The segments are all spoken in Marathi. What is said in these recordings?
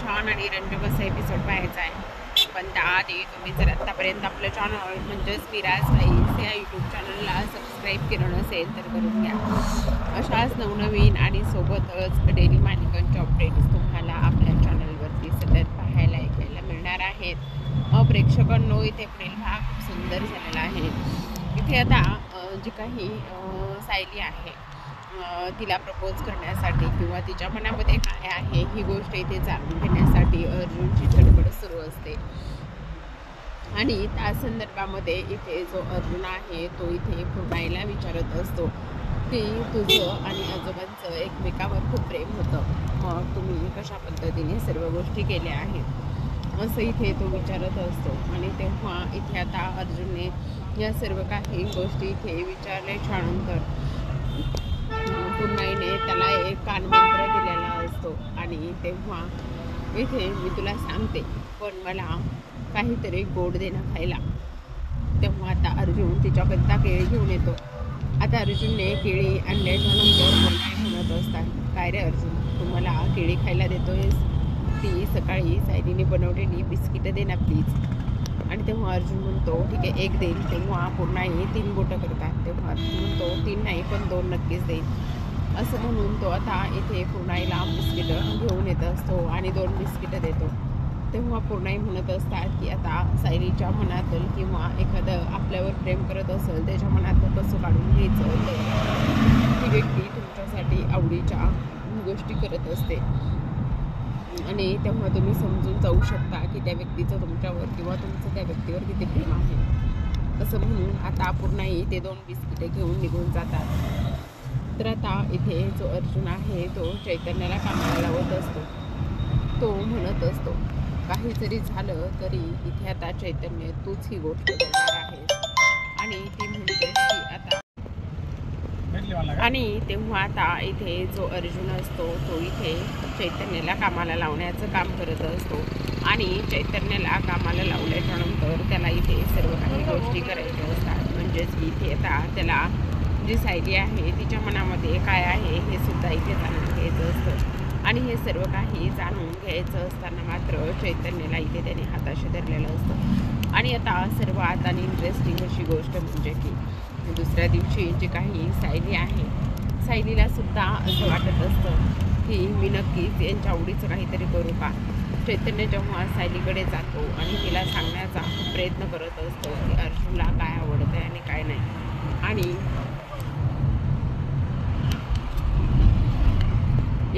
छान आणि रंजक असा एपिसोड पाहायचा आहे. पण त्याआधी तुम्ही जर आत्तापर्यंत आपलं चॅनल म्हणजेच विराज वाईस या यूट्यूब चॅनलला सबस्क्राईब केलं नसेल तर करून घ्या. अशाच नवनवीन आणि सोबतच डेली मालिकांचे अपडेट्स तुम्हाला आपल्या चॅनलवरती सतत पाहायला ऐकायला मिळणार आहेत. प्रेक्षकांनो, इथे पुढील भाग खूप सुंदर झालेला आहे. इथे आता जी काही सायली आहे तिला प्रपोज करण्यासाठी किंवा तिच्या मनामध्ये काय आहे ही गोष्ट इथे जाणून घेण्यासाठी अर्जुनची धडपड सुरू असते. आणि त्या संदर्भामध्ये इथे जो अर्जुन आहे तो इथे पूर्णाईला विचारत असतो की तुझं आणि आजोबांचं एकमेकावर खूप प्रेम होतं, मग तुम्ही कशा पद्धतीने सर्व गोष्टी केल्या आहेत असं इथे तो विचारत असतो. आणि तेव्हा इथे आता अर्जुनने या सर्व काही गोष्टी इथे विचारल्याच्या नंतर पूर्णाईने त्याला एक कानमंत्र दिलेला असतो. आणि तेव्हा इथे मी तुला सांगते पण मला काहीतरी गोड देणं खायला. तेव्हा आता अर्जुन तिच्याकरता केळी घेऊन येतो. आता अर्जुनने केळी आणल्याच्या नंतर पूर्णाई म्हणत असतात, काय रे अर्जुन, तू मला केळी खायला देतोयस? ती सकाळी सायलीने बनवलेली बिस्किटं दे ना प्लीज. आणि तेव्हा अर्जुन म्हणतो ठीक आहे, एक देईल. तेव्हा पूर्णाई 3 बोटं करतात. तेव्हा अर्जुन म्हणतो 3 नाही पण 2 नक्कीच देईल असं म्हणून तो आता इथे पूर्णाईला बिस्किटं घेऊन येत असतो आणि 2 बिस्किटं देतो. तेव्हा पूर्णाई म्हणत असतात की आता सायलीच्या मनातलं किंवा एखादं आपल्यावर प्रेम करत असेल त्याच्या मनातलं कसं काढून घ्यायचं, तर ती व्यक्ती तुमच्यासाठी आवडीच्या गोष्टी करत असते आणि तेव्हा तुम्ही समजून जाऊ शकता की त्या व्यक्तीचं तुमच्यावर किंवा तुमचं त्या व्यक्तीवर किती प्रेम आहे असं म्हणून आता पूर्णाई ते 2 बिस्किटे घेऊन निघून जातात. तर आता इथे जो अर्जुन आहे तो चैतन्याला कामाला लावत असतो. तो म्हणत असतो काही जरी झालं तरी इथे आता चैतन्य तूच ही गोष्ट करणार आहेस. आणि ती म्हणते की आता आणि तेव्हा आता इथे जो अर्जुन असतो तो इथे चैतन्याला कामाला लावण्याचं काम करत असतो. आणि चैतन्याला कामाला लावल्याच्या नंतर त्याला इथे सर्व काही गोष्टी करायच्या असतात. म्हणजेच इथे आता त्याला जी सायली आहे तिच्या मनामध्ये काय आहे हे सुद्धा इथे जाणून घ्यायचं असतं. आणि हे सर्व काही जाणून घ्यायचं असताना मात्र चैतन्याला इथे त्याने हाताशी धरलेलं असतं. आणि आता सर्वात आणि इंटरेस्टिंग अशी गोष्ट म्हणजे की दुसऱ्या दिवशी जी काही सायली आहे सायलीला सुद्धा असं वाटत असतं की मी नक्कीच यांच्या आवडीचं काहीतरी करू का. चैतन्य जेव्हा सायलीकडे जातो आणि तिला सांगण्याचा प्रयत्न करत असतो की अर्जुनला काय आवडतं आहे आणि काय नाही. आणि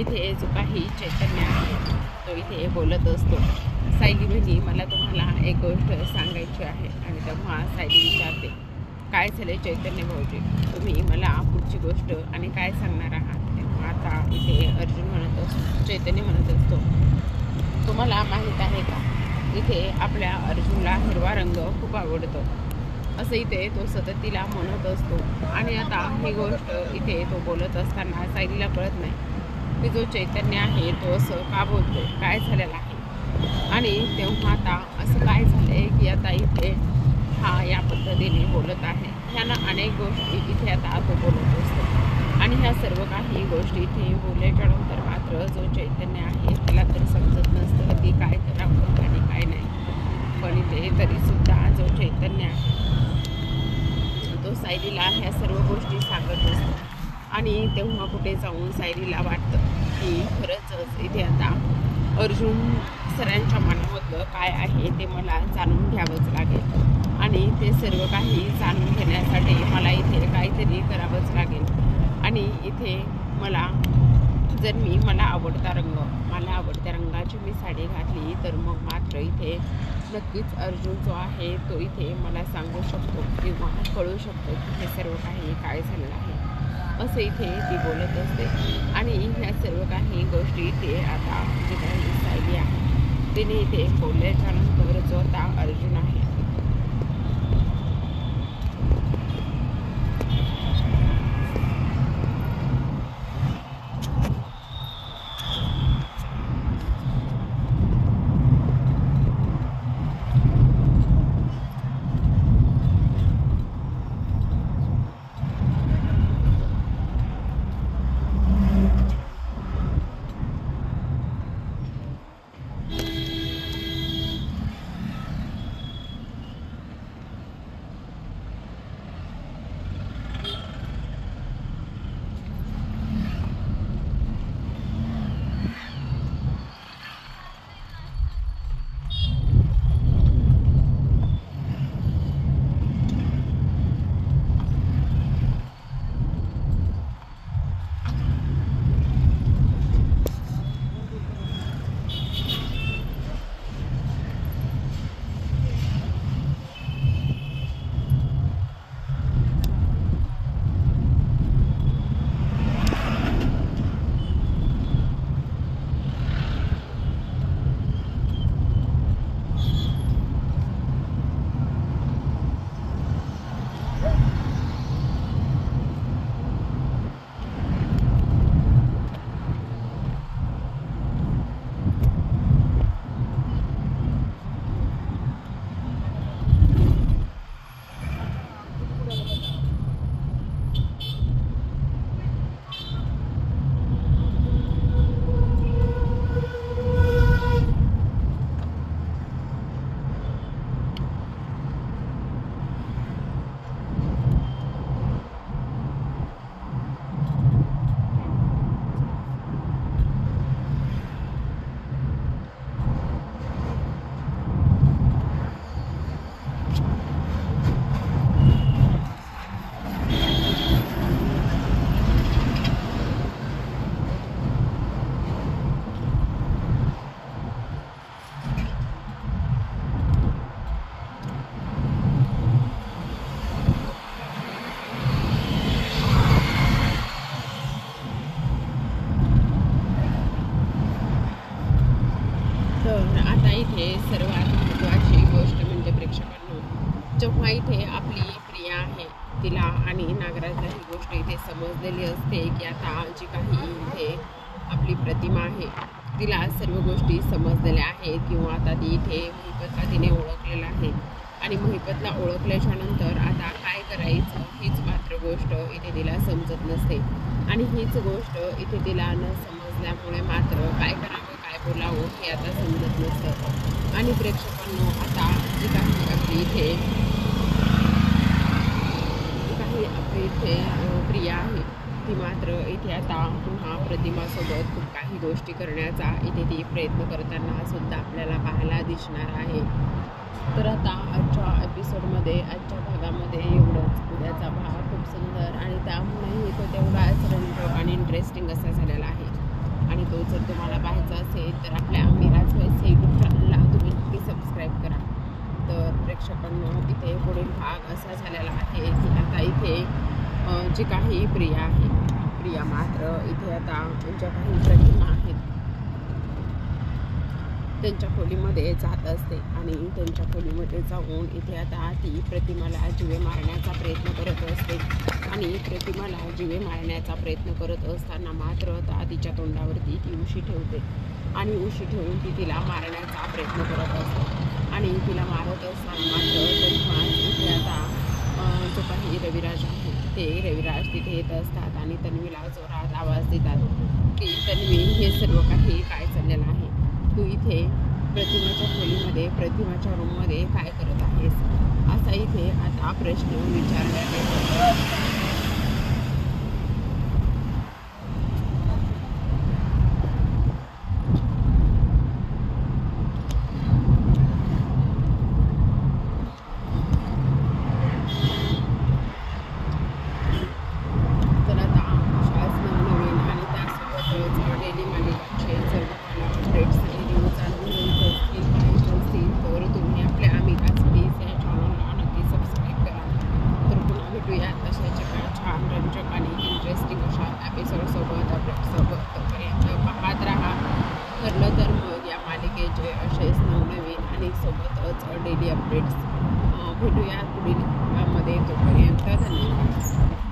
इथे जो काही चैतन्य आहे तो इथे बोलत असतो, सायली बहिणी मला तुम्हाला एक गोष्ट सांगायची आहे. आणि तेव्हा सायली विचारते काय झाले चैतन्य भाऊजी, तुम्ही मला पुढची गोष्ट आणि काय सांगणार आहात. तेव्हा आता इथे अर्जुन म्हणत असतो, चैतन्य म्हणत असतो तुम्हाला माहीत आहे का इथे आपल्या अर्जुनला हिरवा रंग खूप आवडतो असं इथे तो सतत तिला म्हणत असतो. आणि आता ही गोष्ट इथे तो बोलत असताना सायलीला कळत नाही की जो चैतन्य आहे तो असं का बोलतो, काय झालेलं आहे. आणि तेव्हा आता असं काय झालं आहे की आता इथे हा या पद्धतीने बोलत आहे. ह्यानं अनेक गोष्टी इथे आता तो बोलत असतो. आणि ह्या सर्व काही गोष्टी इथे बोलल्याच्या नंतर मात्र जो चैतन्य आहे त्याला तर समजत नसतं की काय करावं आणि काय नाही. पण इथे तरीसुद्धा जो चैतन्य आहे तो सायलीला ह्या सर्व गोष्टी सांगत असतो. आणि तेव्हा कुठे जाऊन सायलीला वाटतं की खरंच इथे आता अर्जुन सरांच्या मनामधलं काय आहे ते मला जाणून घ्यावंच लागेल. आणि ते सर्व काही जाणून घेण्यासाठी मला इथे काहीतरी करावंच लागेल. आणि इथे मला आवडता रंग, मला आवडत्या रंगाची मी साडी घातली तर मग मात्र इथे नक्कीच अर्जुन जो आहे तो इथे मला सांगू शकतो किंवा कळू शकतो की हे सर्व काही काय झालेलं आहे असं इथे ती बोलत असते. आणि ह्या सर्व काही गोष्टी इथे आता जी काही सायली आहे तिने इथे बोलल्याच्या नंतर जो आता अर्जुन आहे तर आता इथे सर्वात महत्त्वाची गोष्ट म्हणजे प्रेक्षकांनो, जेव्हा इथे आपली प्रिया आहे तिला आणि नागराजला ही गोष्ट इथे समजलेली असते की आता जी काही इथे आपली प्रतिमा आहे तिला सर्व गोष्टी समजलेल्या आहेत किंवा आता ती इथे महिपतला तिने ओळखलेलं आहे आणि महिपतला ओळखल्याच्या नंतर आता काय करायचं हीच मात्र गोष्ट इथे तिला समजत नसते आणि हीच गोष्ट इथे तिला न समजल्यामुळे मात्र काय करावं काय बोलावं हे आता समजत नसतं. आणि प्रेक्षकांनो, आता जी काही आपली इथे प्रिया आहे ती मात्र इथे आता पुन्हा प्रतिमासोबत खूप काही गोष्टी करण्याचा इथे ती प्रयत्न करताना सुद्धा आपल्याला पाहायला दिसणार आहे. तर आता आजच्या एपिसोडमध्ये आजच्या भागामध्ये एवढंच. उद्याचा भाग खूप सुंदर आणि त्यामुळेही तो तेवढाच रंजक आणि इंटरेस्टिंग असा झालेला आहे. आणि तो जर तुम्हाला पाहायचा असेल तर आपल्या मिराज वैसे यूट्यूब चॅनलला तुम्ही नक्की सबस्क्राईब करा. तर प्रेक्षकांनो, इथे पुढील भाग असा झालेला आहे की आता इथे जी काही प्रिया मात्र इथे आता ज्या काही प्रतिमा आहेत त्यांच्या खोलीमध्ये जात असते आणि त्यांच्या खोलीमध्ये जाऊन इथे आता ती प्रतिमाला जीवे मारण्याचा प्रयत्न करत असते आणि प्रतिमाला जीवे मारण्याचा प्रयत्न करत असताना मात्र आता तिच्या तोंडावरती ती उशी ठेवते आणि उशी ठेवून ती तिला मारण्याचा प्रयत्न करत असते आणि तिला मारत असताना मात्र तेव्हा इथे आता जो काही रविराज आहे ते रविराज तिथे येत असतात आणि तन्वीला जोरात आवाज देतात की तन्वी, हे सर्व काही काय चाललेलं आहे? तू इथे प्रतिमाच्या खोलीमध्ये प्रतिमाच्या रूममध्ये काय करत आहेस? असा इथे आता प्रश्न विचारला जातो. तर आता अशाच नवनवीन आणि त्यासोबतच डेली मालिकांचे जर तुम्हाला अपडेट्स आणि न्यूज जाणून घ्यायचे असतील पाहायचे असतील तर तुम्ही आपल्या मिराज प्लीज या चॅनलला नक्की सबस्क्राईब करा. तर पुन्हा भेटूयात अशाच एका छान रंजक आणि इंटरेस्टिंग अशा एपिसोडसोबत अपडेटसोबत. तोपर्यंत पाहत राहा. ठरलं तर मग या मालिकेचे असेच नवनवीन आणि सोबतच डेली अपडेट्स भेटूयात पुढील भागामध्ये. तोपर्यंत धन्यवाद.